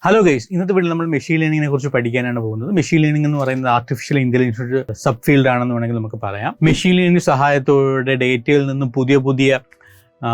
Hello guys, ഇന്നത്തെ വീട്ടിൽ നമ്മൾ മെഷീൻ ലേണിങ്ങിനെ കുറിച്ച് പഠിക്കാനാണ് പോകുന്നത്. മെഷീൻ ലേണിംഗ് എന്ന് പറയുന്നത് ആർട്ടിഫിഷ്യൽ ഇന്റലിജൻസ് സബ് ഫീൽഡ് ആണെന്ന് വേണമെങ്കിൽ നമുക്ക് പറയാം. മെഷീൻ ലേണിംഗ് സഹായത്തോടെ ഡേറ്റയിൽ നിന്ന് പുതിയ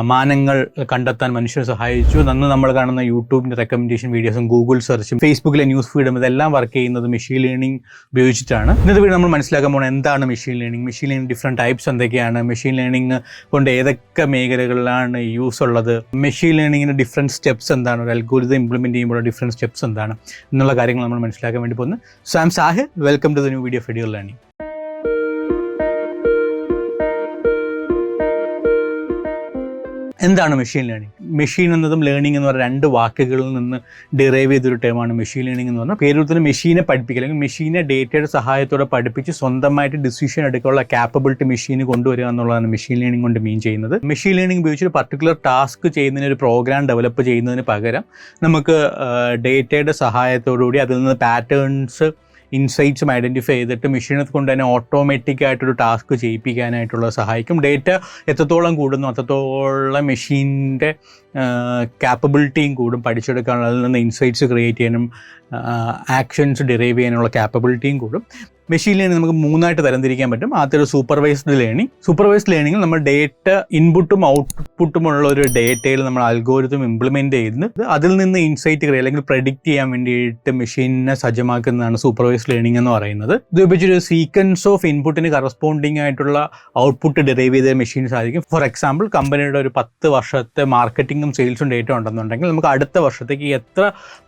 മാനങ്ങൾ കണ്ടെത്താൻ മനുഷ്യരെ സഹായിച്ചു. അന്ന് നമ്മൾ കാണുന്ന യൂട്യൂബിൻ്റെ റെക്കമെൻഡേഷൻ വീഡിയോസും ഗൂഗിൾ സെർച്ചും ഫേസ്ബുക്കിലെ ന്യൂസ് ഫീഡും ഇതെല്ലാം വർക്ക് ചെയ്യുന്നത് മെഷീൻ ലേണിംഗ് ഉപയോഗിച്ചിട്ടാണ്. ഇന്നത്തെ വീഡിയോ നമ്മൾ മനസ്സിലാക്കാൻ പോകുന്നത് എന്താണ് machine learning, machine learning different types എന്തൊക്കെയാണ്, മെഷീൻ ലേണിംഗ് കൊണ്ട് ഏതൊക്കെ മേഖലകളിലാണ് യൂസ് ഉള്ളത്, മെഷീൻ ലേണിങ്ങിൻ്റെ ഡിഫറെൻറ്റ് സ്റ്റെപ്സ് എന്താണ്, ഒരു അൽഗോരിതം ഇംപ്ലിമെൻറ്റ് ചെയ്യുമ്പോൾ ഡിഫറെൻറ്റ് സ്റ്റെപ്സ് എന്താണ് എന്നുള്ള കാര്യങ്ങൾ നമ്മൾ മനസ്സിലാക്കാൻ വേണ്ടി പോകുന്നത്. So I am Sahir, welcome to the new video of Edure learning. എന്താണ് മെഷീൻ ലേണിംഗ്? മെഷീൻ എന്നതും ലേണിംഗ് എന്ന് പറയുന്ന രണ്ട് വാക്കുകളിൽ നിന്ന് ഡിറൈവ് ചെയ്തൊരു ടേമാണ് മെഷീൻ ലേണിംഗ് എന്ന് പറഞ്ഞാൽ. പേരുത്തിന് മെഷീനെ പഠിപ്പിക്കുക അല്ലെങ്കിൽ മെഷീനെ ഡേറ്റയുടെ സഹായത്തോടെ പഠിപ്പിച്ച് സ്വന്തമായിട്ട് ഡിസിഷൻ എടുക്കാനുള്ള കാപ്പബിലിറ്റി മെഷീന് കൊണ്ടുവരിക എന്നുള്ളതാണ് മെഷീൻ ലേണിംഗ് കൊണ്ട് മീൻ ചെയ്യുന്നത്. മെഷീൻ ലേണിംഗ് ഉപയോഗിച്ച് ഒരു പർട്ടിക്കുലർ ടാസ്ക് ചെയ്യുന്നതിന് ഒരു പ്രോഗ്രാം ഡെവലപ്പ് ചെയ്യുന്നതിന് പകരം നമുക്ക് ഡേറ്റയുടെ സഹായത്തോടുകൂടി അതിൽ നിന്ന് പാറ്റേൺസ് ഇൻസൈറ്റ്സും ഐഡൻറ്റിഫൈ ചെയ്തിട്ട് മെഷീനെ കൊണ്ട് തന്നെ ഓട്ടോമാറ്റിക്കായിട്ടൊരു ടാസ്ക് ചെയ്യിപ്പിക്കാനായിട്ടുള്ള സഹായിക്കും. ഡേറ്റ എത്രത്തോളം കൂടുന്നു അത്രത്തോളം മെഷീൻ്റെ കാപ്പബിലിറ്റിയും കൂടും, പഠിച്ചെടുക്കാനുള്ള അതിൽ നിന്ന് ഇൻസൈറ്റ്സ് ക്രിയേറ്റ് ചെയ്യാനും ആക്ഷൻസ് ഡിറൈവ് ചെയ്യാനുള്ള കാപ്പബിലിറ്റിയും കൂടും. മെഷീൻ ലേണിംഗ് നമുക്ക് മൂന്നായിട്ട് തരംതിരിക്കാൻ പറ്റും. ആദ്യം സൂപ്പർവൈസ്ഡ് ലേണിംഗ്. സൂപ്പർവൈസ്ഡ് ലേണിംഗിൽ നമ്മൾ ഡേറ്റ ഇൻപുട്ടും ഔട്ട്പുട്ടും ഉള്ള ഒരു ഡേറ്റയിൽ നമ്മൾ അൽഗോരിതം ഇംപ്ലിമെൻറ്റ് ചെയ്യുന്നത് അതിൽ നിന്ന് ഇൻസൈറ്റ് അല്ലെങ്കിൽ പ്രെഡിക്റ്റ് ചെയ്യാൻ വേണ്ടിയിട്ട് മെഷീനെ സജ്ജമാക്കുന്നതാണ് സൂപ്പർവൈസ്ഡ് ലേണിംഗ് എന്ന് പറയുന്നത്. ഇത് ഉപയോഗിച്ചൊരു സീക്വൻസ് ഓഫ് ഇൻപുട്ടിന് കറസ്പോണ്ടിങ് ആയിട്ടുള്ള ഔട്ട്പുട്ട് ഡിറൈവ് ചെയ്ത മെഷീൻ സാധിക്കും. ഫോർ എക്സാമ്പിൾ, കമ്പനിയുടെ ഒരു 10 വർഷത്തെ മാർക്കറ്റിംഗും സെയിൽസും ഡേറ്റ ഉണ്ടെന്നുണ്ടെങ്കിൽ നമുക്ക് അടുത്ത വർഷത്തേക്ക് എത്ര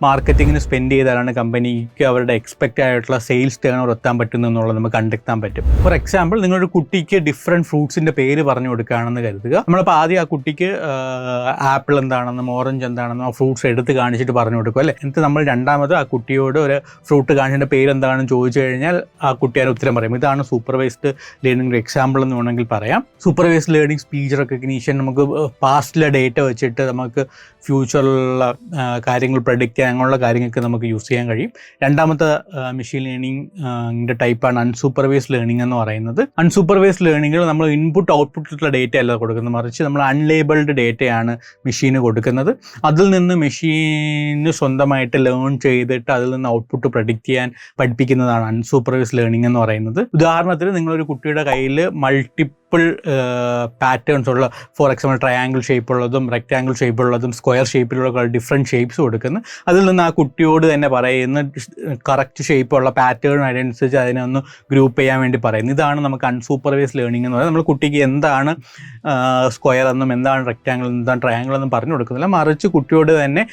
മാർക്കറ്റിങ്ങിന് സ്പെൻഡ് ചെയ്താലാണ് കമ്പനിക്ക് അവരുടെ എക്സ്പെക്റ്റ് ആയിട്ടുള്ള സെയിൽസ് ടേൺ ഓവർ എത്താൻ പറ്റുന്നു എന്നുള്ളത് നമുക്ക് കണ്ടെത്താൻ പറ്റും. ഫോർ എക്സാമ്പിൾ, നിങ്ങളൊരു കുട്ടിക്ക് ഡിഫറെൻറ്റ് ഫ്രൂട്ട്സിൻ്റെ പേര് പറഞ്ഞു കൊടുക്കുകയാണെന്ന് കരുതുക. നമ്മളിപ്പോൾ ആദ്യം ആ കുട്ടിക്ക് ആപ്പിൾ എന്താണെന്നും ഓറഞ്ച് എന്താണെന്നും ആ ഫ്രൂട്ട്സ് എടുത്ത് കാണിച്ചിട്ട് പറഞ്ഞു കൊടുക്കും അല്ലേ. എന്നിട്ട് നമ്മൾ രണ്ടാമത് ആ കുട്ടിയോട് ഒരു ഫ്രൂട്ട് കാണിച്ചിട്ട് പേര് എന്താണെന്ന് ചോദിച്ചു കഴിഞ്ഞാൽ ആ കുട്ടി അതിന് ഉത്തരം പറയും. ഇതാണ് സൂപ്പർവൈസ്ഡ് ലേണിംഗ് എക്സാമ്പിൾ എന്ന് വേണമെങ്കിൽ പറയാം. സൂപ്പർവൈസ്ഡ് ലേണിംഗ് സ്പീച്ച് റെക്കഗ്നീഷൻ, നമുക്ക് പാസ്റ്റിലെ ഡേറ്റ വെച്ചിട്ട് നമുക്ക് ഫ്യൂച്ചറിലുള്ള കാര്യങ്ങൾ പ്രഡിക്റ്റ് ചെയ്യാൻ അങ്ങനെയുള്ള കാര്യങ്ങൾക്ക് നമുക്ക് യൂസ് ചെയ്യാൻ കഴിയും. രണ്ടാമത്തെ മെഷീൻ ലേണിംഗ് ടൈപ്പാണ് അൺസൂപ്പർവൈസ്ഡ് ലേണിംഗ് എന്ന് പറയുന്നത്. അൺസൂപ്പർവൈസ്ഡ് ലേണിംഗിൽ നമ്മൾ ഇൻപുട്ട് ഔട്ട്പുട്ടിലുള്ള ഡേറ്റ അല്ല കൊടുക്കുന്നത്, മറിച്ച് നമ്മൾ അൺലേബിൾഡ് ഡേറ്റയാണ് മെഷീന് കൊടുക്കുന്നത്. അതിൽ നിന്ന് മെഷീന് സ്വന്തമായിട്ട് ലേൺ ചെയ്തിട്ട് അതിൽ നിന്ന് ഔട്ട്പുട്ട് പ്രഡിക്റ്റ് ചെയ്യാൻ പഠിപ്പിക്കുന്നതാണ് അൺസൂപ്പർവൈസ്ഡ് ലേണിംഗ് എന്ന് പറയുന്നത്. ഉദാഹരണത്തിന്, നിങ്ങളൊരു കുട്ടിയുടെ കയ്യിൽ മൾട്ടിപ്പിൾ പാറ്റേൺസ് ഉള്ള, ഫോർ എക്സാമ്പിൾ ട്രയാങ്കിൾ ഷേപ്പുള്ളതും റെക്റ്റാങ്കിൾ ഷേപ്പുള്ളതും സ്ക്വയർ ഷേപ്പിലുള്ള ഡിഫറെൻറ്റ് ഷേപ്സ് കൊടുക്കുന്നു. അതിൽ നിന്ന് ആ കുട്ടിയോട് തന്നെ പറയുന്ന കറക്റ്റ് ഷേപ്പുള്ള പാറ്റേൺ അനുസരിച്ച് അതിനെ ഒന്ന് ഗ്രൂപ്പ് ചെയ്യാൻ വേണ്ടി പറയുന്നു. ഇതാണ് നമുക്ക് അൺസൂപ്പർവൈസ്ഡ് ലേണിംഗ് എന്ന് പറയുന്നത്. നമ്മൾ കുട്ടിക്ക് എന്താണ് സ്ക്വയർ എന്നും എന്താണ് റെക്റ്റാങ്കിൾ എന്താണ് ട്രയാങ്കിൾ എന്നും പറഞ്ഞു കൊടുക്കുന്നില്ല, മറിച്ച് കുട്ടിയോട് തന്നെ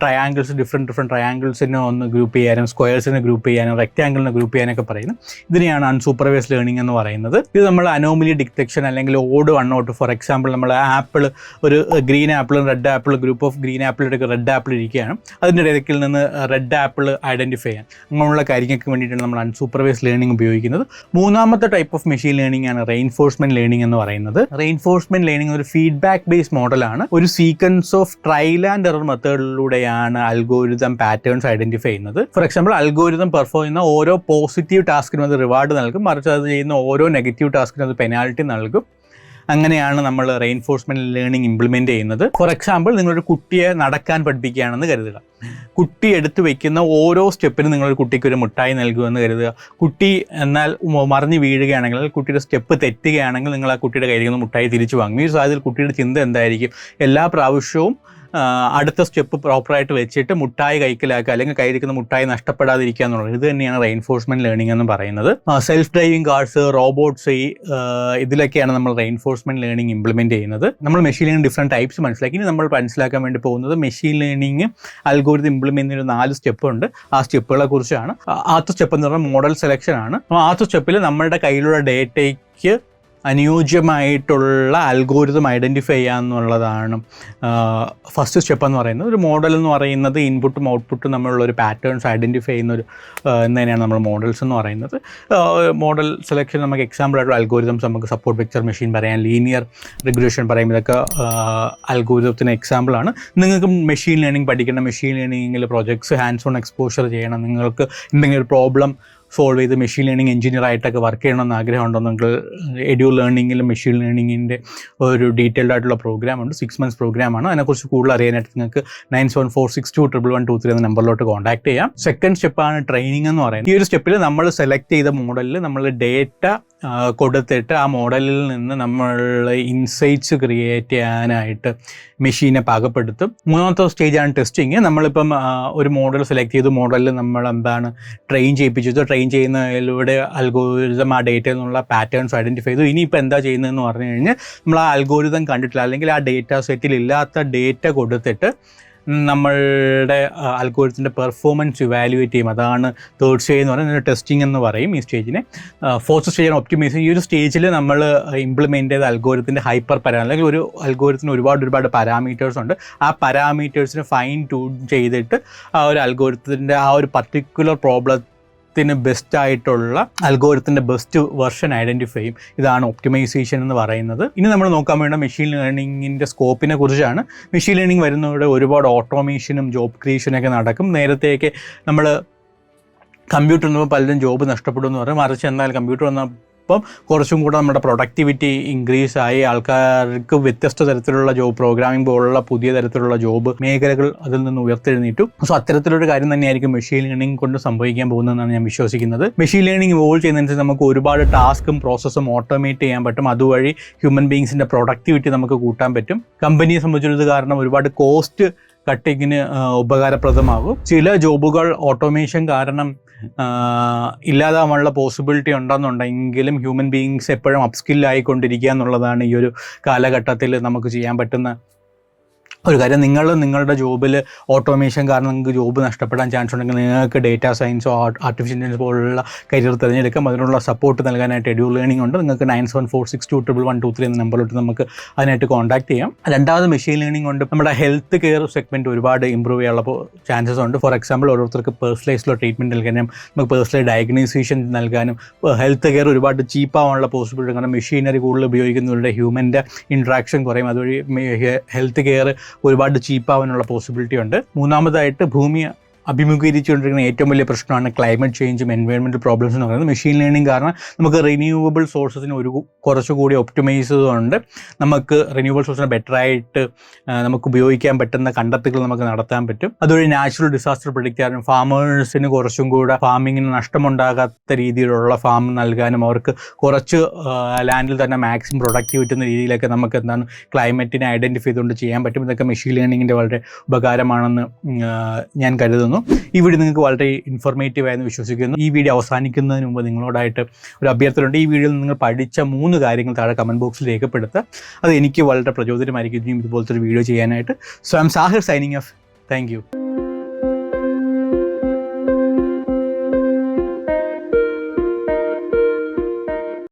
ട്രയാങ്കിൾസ് ഡിഫറെൻറ്റ് ട്രയാങ്കിൾസിനെ ഒന്ന് ഗ്രൂപ്പ് ചെയ്യാനും സ്ക്വയർസിനെ ഗ്രൂപ്പ് ചെയ്യാനും റെക്റ്റാങ്കിളിനെ ഗ്രൂപ്പ് ചെയ്യാനൊക്കെ പറയുന്നു. ഇതിനെയാണ് അൺസൂപ്പർവൈസ്ഡ് ലേണിംഗ് എന്ന് പറയുന്നത്. ഇത് നമ്മൾ അനോമലി ഡിറ്റക്ഷൻ അല്ലെങ്കിൽ odd one out, for example നമ്മൾ ആപ്പിൾ, ഒരു ഗ്രീൻ ആപ്പിളും red apple, group of green apple എടുക്കുക, റെഡ് ആപ്പിൾ ഇരിക്കുകയാണ്, അതിൻ്റെ ഇടയ്ക്കിൽ നിന്ന് റെഡ് ആപ്പിൾ ഐഡൻറ്റിഫൈ ചെയ്യാൻ അങ്ങനെയുള്ള കാര്യങ്ങൾക്ക് വേണ്ടിയിട്ടാണ് നമ്മൾ അൺസൂപ്പർവൈസ്ഡ് ലേണിംഗ് ഉപയോഗിക്കുന്നത്. മൂന്നാമത്തെ ടൈപ്പ് ഓഫ് മെഷീൻ ലേണിംഗ് ആണ് റെയിൻഫോഴ്സ്മെന്റ് ലേണിംഗ് എന്ന് പറയുന്നത്. റെയിൻഫോഴ്സ്മെന്റ് ലേണിംഗ് ഒരു ഫീഡ്ബാക്ക് ബേസ്ഡ് മോഡലാണ്. ഒരു sequence of trial and error മെത്തേഡിലൂടെയാണ് അൽഗോരിതം പാറ്റേൺസ് ഐഡന്റിഫൈ ചെയ്യുന്നത്. ഫോർ എക്സാമ്പിൾ, അൽഗോരിതം പെർഫോം ചെയ്യുന്ന ഓരോ പോസിറ്റീവ് ടാസ്കിനും അത് റിവാർഡ് നൽകും, മറിച്ച് അത് ചെയ്യുന്ന ഓരോ നെഗറ്റീവ് ടാസ്കിനും അത് പെനാൽറ്റി നൽകും. അങ്ങനെയാണ് നമ്മൾ റെയിൻഫോഴ്സ്മെന്റ് ലേണിംഗ് ഇംപ്ലിമെൻറ്റ് ചെയ്യുന്നത്. ഫോർ എക്സാമ്പിൾ, നിങ്ങളൊരു കുട്ടിയെ നടക്കാൻ പഠിപ്പിക്കുകയാണെന്ന് കരുതുക. കുട്ടി എടുത്തു വയ്ക്കുന്ന ഓരോ സ്റ്റെപ്പിനും നിങ്ങളൊരു കുട്ടിക്ക് ഒരു മുട്ടായി നൽകുമെന്ന് കരുതുക. കുട്ടി എന്നാൽ മറിഞ്ഞ് വീഴുകയാണെങ്കിൽ, കുട്ടിയുടെ സ്റ്റെപ്പ് തെറ്റുകയാണെങ്കിൽ നിങ്ങൾ ആ കുട്ടിയുടെ കയ്യിൽ നിന്ന് മുട്ടായി തിരിച്ചു വാങ്ങും. ഈ സാഹചര്യത്തിൽ കുട്ടിയുടെ ചിന്ത എന്തായിരിക്കും? എല്ലാ പ്രാവശ്യവും അടുത്ത സ്റ്റെപ്പ് പ്രോപ്പറായിട്ട് വെച്ചിട്ട് മുട്ടായി കൈക്കലാക്കുക അല്ലെങ്കിൽ കയ്യിരിക്കുന്ന മുട്ടായി നഷ്ടപ്പെടാതിരിക്കുക എന്നുള്ളത്. ഇത് തന്നെയാണ് റെയിൻഫോഴ്സ്മെന്റ് ലേണിംഗ് എന്ന് പറയുന്നത്. സെൽഫ് ഡ്രൈവിംഗ് കാർസ്, റോബോട്ട്സ്, ഇതിലൊക്കെയാണ് നമ്മൾ റെയിൻഫോഴ്സ്മെന്റ് ലേണിംഗ് ഇംപ്ലിമെൻറ്റ് ചെയ്യുന്നത്. നമ്മൾ മെഷീൻ ലേണിംഗ് ഡിഫറെൻറ്റ് ടൈപ്സ് മനസ്സിലാക്കി. ഇനി നമ്മൾ മനസ്സിലാക്കാൻ വേണ്ടി പോകുന്നത് മെഷീൻ ലേണിംഗ് അൽഗോരിതം ഇംപ്ലിമെൻറ്റ് ചെയ്യുന്ന 4 സ്റ്റെപ്പുണ്ട്. ആ സ്റ്റെപ്പുകളെ കുറിച്ചാണ്. ആദ്യത്തെ സ്റ്റെപ്പ് എന്ന് പറഞ്ഞാൽ മോഡൽ സെലക്ഷൻ ആണ്. ആദ്യത്തെ സ്റ്റെപ്പിൽ നമ്മളുടെ കയ്യിലുള്ള ഡേറ്റയ്ക്ക് അനുയോജ്യമായിട്ടുള്ള അൽഗോരിതം ഐഡൻറ്റിഫൈ ചെയ്യുക എന്നുള്ളതാണ് ഫസ്റ്റ് സ്റ്റെപ്പ് എന്ന് പറയുന്നത്. ഒരു മോഡൽ എന്ന് പറയുന്നത് ഇൻപുട്ടും ഔട്ട്പുട്ടും തമ്മിലുള്ള ഒരു പാറ്റേൺസ് ഐഡൻറ്റിഫൈ ചെയ്യുന്ന ഒരു എന്നതിനാണ് നമ്മൾ മോഡൽസ് എന്ന് പറയുന്നത്. മോഡൽ സെലക്ഷൻ നമുക്ക് എക്സാമ്പിളായിട്ടുള്ള അൽഗോരിതംസ് നമുക്ക് സപ്പോർട്ട് വെക്റ്റർ മെഷീൻ പറയാം, ലീനിയർ റിഗ്രഷൻ പറയാം. ഇതൊക്കെ അൽഗോരിതത്തിന് എക്സാമ്പിളാണ്. നിങ്ങൾക്ക് മെഷീൻ ലേണിംഗ് പഠിക്കണം, മെഷീൻ ലേണിംഗിൽ പ്രോജക്ട്സ് ഹാൻഡ്സ് ഓൺ എക്സ്പോഷർ ചെയ്യണം, നിങ്ങൾക്ക് എന്തെങ്കിലും ഒരു പ്രോബ്ലം സോൾവ് ചെയ്ത് മെഷീൻ ലേണിംഗ് എഞ്ചിനീയർ ആയിട്ടൊക്കെ വർക്ക് ചെയ്യണമെന്ന് ആഗ്രഹമുണ്ടോ? നിങ്ങൾക്ക് എഡ്യൂർ ലേണിംഗിലും മെഷീൻ ലേണിംഗിൻ്റെ ഒരു ഡീറ്റെയിൽഡ് ആയിട്ടുള്ള പ്രോഗ്രാമുണ്ട്. 6 months പ്രോഗ്രാമാണ്. അതിനെക്കുറിച്ച് കൂടുതൽ അറിയാനായിട്ട് നിങ്ങൾക്ക് 9746211123 എന്ന നമ്പറിലോട്ട് കോൺടാക്ട് ചെയ്യാം. സെക്കൻഡ് സ്റ്റെപ്പാണ് ട്രെയിനിങ് എന്ന് പറയുന്നത്. ഈ ഒരു സ്റ്റെപ്പിൽ നമ്മൾ സെലക്ട് ചെയ്ത മോഡലിൽ നമ്മൾ ഡേറ്റ കൊടുത്തിട്ട് ആ മോഡലിൽ നിന്ന് നമ്മൾ ഇൻസൈറ്റ്സ് ക്രിയേറ്റ് ചെയ്യാനായിട്ട് മെഷീനെ പാകപ്പെടുത്തും. മൂന്നാമത്തെ സ്റ്റേജാണ് ടെസ്റ്റിങ്. നമ്മളിപ്പം ഒരു മോഡൽ സെലക്ട് ചെയ്തു, മോഡലിൽ നമ്മൾ എന്താണ് ട്രെയിൻ ചെയ്യിപ്പിച്ചത്, ട്രെയിൻ ചെയ്യുന്നതിലൂടെ അൽഗോരിതം ആ ഡേറ്റയിൽ നിന്നുള്ള പാറ്റേൺസ് ഐഡൻറ്റിഫൈ ചെയ്തു. ഇനിയിപ്പോൾ എന്താ ചെയ്യുന്നതെന്ന് പറഞ്ഞു കഴിഞ്ഞാൽ നമ്മൾ ആ അൽഗോരിതം കണ്ടിട്ടില്ല അല്ലെങ്കിൽ ആ ഡേറ്റ സെറ്റിൽ ഇല്ലാത്ത ഡേറ്റ കൊടുത്തിട്ട് നമ്മളുടെ അൽഗോരിതത്തിൻ്റെ പെർഫോമൻസ് ഇവാലുവേറ്റ് ചെയ്യും. അതാണ് തേർഡ് സ്റ്റേജ് എന്ന് പറയുന്നത്. ടെസ്റ്റിംഗ് എന്ന് പറയും ഈ സ്റ്റേജിനെ. ഫോർത്ത് സ്റ്റേജാണ് ഒപ്റ്റിമൈസേഷൻ. ഈ ഒരു സ്റ്റേജിൽ നമ്മൾ ഇംപ്ലിമെൻ്റ് ചെയ്ത അൽഗോരിതത്തിൻ്റെ ഹൈപ്പർ അല്ലെങ്കിൽ ഒരു അൽഗോരിതത്തിന് ഒരുപാട് പാരാമീറ്റേഴ്സ് ഉണ്ട്. ആ പാരാമീറ്റേഴ്സിനെ ഫൈൻ ട്യൂൺ ചെയ്തിട്ട് ആ ഒരു അൽഗോരിതത്തിൻ്റെ ആ ഒരു പർട്ടിക്കുലർ പ്രോബ്ലത്തിന് ബെസ്റ്റായിട്ടുള്ള അൽഗോരിതത്തിൻ്റെ ബെസ്റ്റ് വെർഷൻ ഐഡൻറ്റിഫൈ ചെയ്യും. ഇതാണ് ഒപ്റ്റിമൈസേഷൻ എന്ന് പറയുന്നത്. ഇനി നമ്മൾ നോക്കാൻ വേണ്ട മെഷീൻ ലേണിങ്ങിൻ്റെ സ്കോപ്പിനെ കുറിച്ചാണ്. മെഷീൻ ലേണിംഗ് വരുന്നതോടെ ഒരുപാട് ഓട്ടോമേഷനും ജോബ് ക്രിയേഷനൊക്കെ നടക്കും. നേരത്തെയൊക്കെ നമ്മൾ കമ്പ്യൂട്ടർ വന്നപ്പോൾ പലരും ജോബ് നഷ്ടപ്പെടുമെന്ന് പറയും. മറിച്ച് എന്തായാലും കമ്പ്യൂട്ടർ വന്നപ്പം കുറച്ചും കൂടെ നമ്മുടെ പ്രൊഡക്ടിവിറ്റി ഇൻക്രീസ് ആയി. ആൾക്കാർക്ക് വ്യത്യസ്ത തരത്തിലുള്ള ജോബ്, പ്രോഗ്രാമിംഗ് പോലുള്ള പുതിയ തരത്തിലുള്ള ജോബ് മേഖലകൾ അതിൽ നിന്ന് ഉയർത്തെഴുന്നേറ്റു. സോ അത്തരത്തിലൊരു കാര്യം തന്നെയായിരിക്കും മെഷീൻ ലേണിംഗ് കൊണ്ട് സംഭവിക്കാൻ പോകുന്നതെന്നാണ് ഞാൻ വിശ്വസിക്കുന്നത്. മെഷീൻ ലേണിംഗ് ഇവോൾവ് ചെയ്യുന്നതനുസരിച്ച് നമുക്ക് ഒരുപാട് ടാസ്കും പ്രോസസ്സും ഓട്ടോമേറ്റ് ചെയ്യാൻ പറ്റും. അതുവഴി ഹ്യൂമൻ ബീങ്സിൻ്റെ പ്രൊഡക്ടിവിറ്റി നമുക്ക് കൂട്ടാൻ പറ്റും. കമ്പനിയെ സംബന്ധിച്ചിടത്തോളം കാരണം ഒരുപാട് കോസ്റ്റ് കട്ടിങ്ങിന് ഉപകാരപ്രദമാകും. ചില ജോബുകൾ ഓട്ടോമേഷൻ കാരണം ഇല്ലാതാവാനുള്ള പോസിബിലിറ്റി ഉണ്ടെന്നുണ്ടെങ്കിലും ഹ്യൂമൻ ബീയിങ്സ് എപ്പോഴും അപ്സ്കില്ലായിക്കൊണ്ടിരിക്കുക എന്നുള്ളതാണ് ഈ ഒരു കാലഘട്ടത്തിൽ നമുക്ക് ചെയ്യാൻ പറ്റുന്ന ഒരു കാര്യം. നിങ്ങളുടെ ജോബിൽ ഓട്ടോമേഷൻ കാരണം നിങ്ങൾക്ക് ജോബ് നഷ്ടപ്പെടാൻ ചാൻസ് ഉണ്ടെങ്കിൽ നിങ്ങൾക്ക് ഡേറ്റാ സയൻസോ ആർട്ടിഫിഷ്യൽ ഇൻ്റലിജൻസ് പോലുള്ള കരിയർ തിരഞ്ഞെടുക്കാം. അതിനുള്ള സപ്പോർട്ട് നൽകാനായിട്ട് എഡ്യൂർ ലേണിംഗ് ഉണ്ട്. നിങ്ങൾക്ക് 9746211123 എന്ന നമ്പറിലോട്ട് നമുക്ക് അതിനായിട്ട് കോൺടാക്ട് ചെയ്യാം. രണ്ടാമത് മെഷീൻ ലേണിംഗ് കൊണ്ട് നമ്മുടെ ഹെൽത്ത് കെയർ സെഗ്മെൻറ്റ് ഒരുപാട് ഇമ്പ്രൂവ് ചെയ്യാനുള്ള ചാൻസസ് ഉണ്ട്. ഫോർ എക്സാമ്പിൾ ഓരോരുത്തർക്ക് പേഴ്സണലൈസ്ഡ് ട്രീറ്റ്മെൻറ്റ് നൽകാനും നമുക്ക് പേഴ്സണൽ ഡയഗ്നോസിഷൻ നൽകാനും ഹെൽത്ത് കെയർ ഒരുപാട് ചീപ്പാവാനുള്ള പോസിബിലിറ്റി. കാരണം മെഷീനറി കൂടുതൽ ഉപയോഗിക്കുന്നവരുടെ ഹ്യൂമൻ്റെ ഇൻട്രാക്ഷൻ കുറയും. അതുവഴി ഹെൽത്ത് കെയർ ഒരുപാട് ചീപ്പാവാനുള്ള പോസിബിലിറ്റി ഉണ്ട്. മൂന്നാമതായിട്ട് ഭൂമി അഭിമുഖീകരിച്ചുകൊണ്ടിരിക്കുന്ന ഏറ്റവും വലിയ പ്രശ്നമാണ് ക്ലൈമറ്റ് ചേഞ്ചും എൻവയോൺമെൻറ്റൽ പ്രോബ്ലംസ് എന്ന് പറയുന്നത്. മെഷീൻ ലേണിംഗ് കാരണം നമുക്ക് റിന്യൂവബിൾ സോഴ്സസിന് കുറച്ചുകൂടി ഒപ്റ്റിമൈസ് ചെയ്തുകൊണ്ട് നമുക്ക് റിന്യൂവബിൾ സോഴ്സിനെ ബെറ്ററായിട്ട് നമുക്ക് ഉപയോഗിക്കാൻ പറ്റുന്ന കണ്ടെത്തലുകൾ നമുക്ക് നടത്താൻ പറ്റും. അതുവഴി നാച്ചുറൽ ഡിസാസ്റ്റർ പ്രെഡിക്റ്റ് ചെയ്യാനും ഫാമേഴ്സിന് കുറച്ചും കൂടെ ഫാമിങ്ങിന് നഷ്ടമുണ്ടാകാത്ത രീതിയിലുള്ള ഫാം നൽകാനും അവർക്ക് കുറച്ച് ലാൻഡിൽ തന്നെ മാക്സിമം പ്രൊഡക്റ്റ് കിട്ടുന്ന രീതിയിലൊക്കെ നമുക്ക് എന്താണ് ക്ലൈമറ്റിനെ ഐഡൻറ്റിഫൈ ചെയ്തുകൊണ്ട് ചെയ്യാൻ പറ്റും. ഇതൊക്കെ മെഷീൻ ലേണിങ്ങിൻ്റെ വളരെ ഉപകാരമാണെന്ന് ഞാൻ കരുതുന്നു. ഈ വീഡിയോ നിങ്ങൾക്ക് വളരെ ഇൻഫോർമേറ്റീവ് ആയെന്ന് വിശ്വസിക്കുന്നു. ഈ വീഡിയോ അവസാനിക്കുന്നതിന് മുമ്പ് നിങ്ങളോടായിട്ട് ഒരു അഭ്യർത്ഥനയുണ്ട്. ഈ വീഡിയോയിൽ നിങ്ങൾ പഠിച്ച 3 കാര്യങ്ങൾ താഴെ കമൻറ്റ് ബോക്സിൽ രേഖപ്പെടുത്തുക. അത് എനിക്ക് വളരെ പ്രചോദനമായിരിക്കും ഇതുപോലത്തെ ഒരു വീഡിയോ ചെയ്യാനായിട്ട്. So I'm Sahir signing off. Thank U.